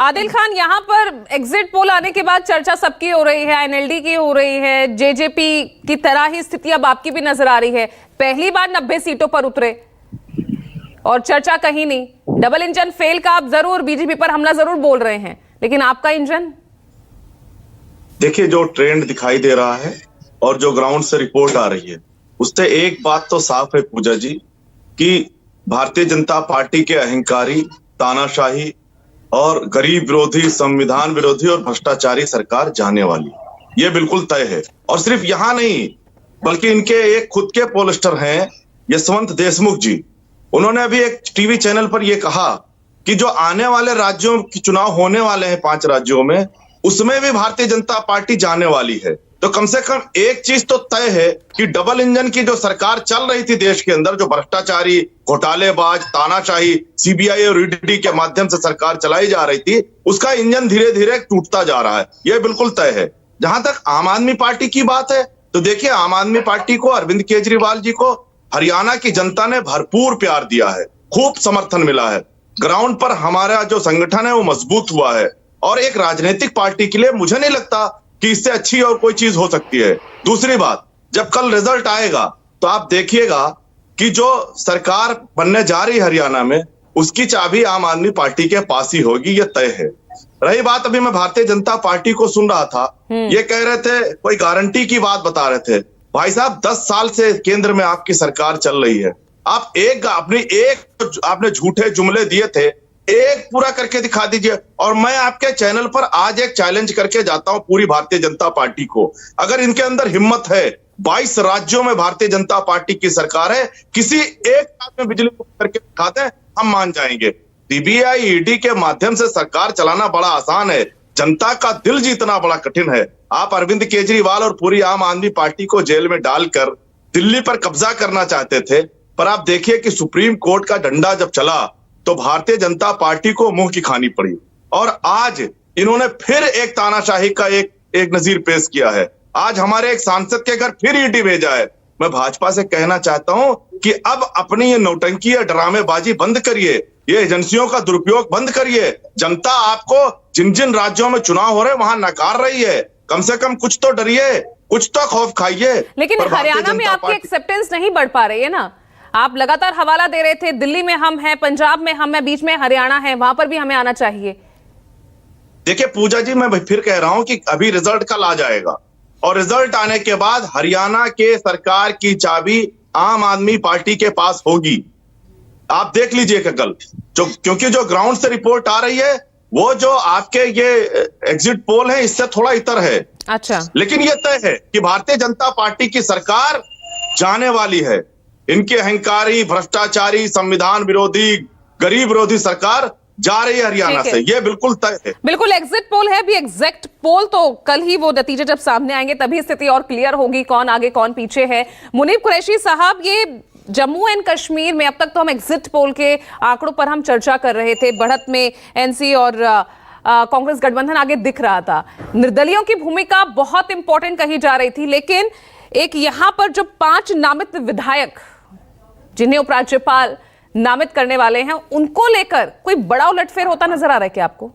आदिल खान, यहाँ पर exit poll आने के बाद चर्चा सबकी हो रही है, एनएलडी की हो रही है, जेजेपी की तरह ही स्थिति अब आपकी भी नजर आ रही है। पहली बार 90 सीटों पर उतरे और चर्चा कहीं नहीं। डबल इंजन फेल का आप जरूर बीजेपी पर हमला जरूर बोल रहे हैं, लेकिन आपका इंजन? देखिए, जो ट्रेंड दिखाई दे रहा है और जो ग्राउंड से रिपोर्ट आ रही है, उससे एक बात तो साफ है पूजा जी, कि भारतीय जनता पार्टी के अहंकारी, तानाशाही और गरीब विरोधी, संविधान विरोधी और भ्रष्टाचारी सरकार जाने वाली, ये बिल्कुल तय है। और सिर्फ यहां नहीं, बल्कि इनके एक खुद के पोलस्टर हैं यशवंत देशमुख जी। उन्होंने अभी एक टीवी चैनल पर यह कहा कि जो आने वाले राज्यों के चुनाव होने वाले हैं 5 राज्यों में, उसमें भी भारतीय जनता पार्टी जाने वाली है। तो कम से कम एक चीज तो तय है कि डबल इंजन की जो सरकार चल रही थी देश के अंदर, जो भ्रष्टाचारी, घोटालेबाज, तानाशाही, सीबीआई और ईडी के माध्यम से सरकार चलाई जा रही थी, उसका इंजन धीरे धीरे टूटता जा रहा है, यह बिल्कुल तय है। जहां तक आम आदमी पार्टी की बात है, तो देखिए, आम आदमी पार्टी को, अरविंद केजरीवाल जी को हरियाणा की जनता ने भरपूर प्यार दिया है, खूब समर्थन मिला है। ग्राउंड पर हमारा जो संगठन है वो मजबूत हुआ है, और एक राजनीतिक पार्टी के लिए मुझे नहीं लगता कि इससे अच्छी और कोई चीज हो सकती है। दूसरी बात, जब कल रिजल्ट आएगा तो आप देखिएगा कि जो सरकार बनने जा रही है हरियाणा में, उसकी चाबी आम आदमी पार्टी के पास ही होगी, ये तय है। रही बात, अभी मैं भारतीय जनता पार्टी को सुन रहा था, ये कह रहे थे, कोई गारंटी की बात बता रहे थे। भाई साहब, 10 साल से केंद्र में आपकी सरकार चल रही है, आप आपने झूठे जुमले दिए थे, एक पूरा करके दिखा दीजिए। और मैं आपके चैनल पर आज एक चैलेंज करके जाता हूं पूरी भारतीय जनता पार्टी को, अगर इनके अंदर हिम्मत है, 22 राज्यों में भारतीय जनता पार्टी की सरकार है, किसी एक राज्य में बिजली मुक्त करके दिखा दें, हम मान जाएंगे। सीबीआई, ईडी के माध्यम से सरकार चलाना बड़ा आसान है, जनता का दिल जीतना बड़ा कठिन है। आप अरविंद केजरीवाल और पूरी आम आदमी पार्टी को जेल में डालकर दिल्ली पर कब्जा करना चाहते थे, पर आप देखिए कि सुप्रीम कोर्ट का डंडा जब चला तो भारतीय जनता पार्टी को मुंह की खानी पड़ी, और आज इन्होंने फिर एक तानाशाही का एक नजीर पेश किया है। आज हमारे एक सांसद के घर फिर ईडी भेजा है। मैं भाजपा से कहना चाहता हूं कि अब अपनी ये नौटंकी या ड्रामेबाजी बंद करिए, ये एजेंसियों का दुरुपयोग बंद करिए। जनता आपको जिन जिन राज्यों में चुनाव हो रहे हैं वहां नकार रही है, कम से कम कुछ तो डरिए, कुछ तो खौफ खाइए। लेकिन हरियाणा में आपकी एक्सेप्टेंस नहीं बढ़ पा रही है ना? आप लगातार हवाला दे रहे थे, दिल्ली में हम हैं, पंजाब में हम हैं, बीच में हरियाणा है, वहां पर भी हमें आना चाहिए। देखिए पूजा जी, मैं फिर कह रहा हूं कि अभी रिजल्ट कल आ जाएगा, और रिजल्ट आने के बाद हरियाणा के सरकार की चाबी आम आदमी पार्टी के पास होगी। आप देख लीजिएगा कल, क्योंकि जो ग्राउंड से रिपोर्ट आ रही है, वो जो आपके ये एग्जिट पोल है, इससे थोड़ा इतर है। अच्छा, लेकिन ये तय है कि भारतीय जनता पार्टी की सरकार जाने वाली है। इनके अहंकारी, भ्रष्टाचारी, संविधान विरोधी, गरीब विरोधी सरकार जा रही है हरियाणा से, ये बिल्कुल तय है। बिल्कुल एग्जिट पोल है, अभी एग्जैक्ट पोल तो कल ही वो नतीजे जब सामने आएंगे तभी स्थिति और क्लियर होगी, कौन आगे कौन पीछे है। मुनीब कुरैशी साहब, ये जम्मू एंड कश्मीर में अब तक तो हम एग्जिट पोल के आंकड़ों पर हम चर्चा कर रहे थे, बढ़त में एनसी और कांग्रेस गठबंधन आगे दिख रहा था, निर्दलियों की भूमिका बहुत इंपॉर्टेंट कही जा रही थी, लेकिन एक यहां पर जो 5 नामित विधायक जिन्हें उपराज्यपाल नामित करने वाले हैं, उनको लेकर कोई बड़ा उलटफेर होता नजर आ रहा है क्या आपको?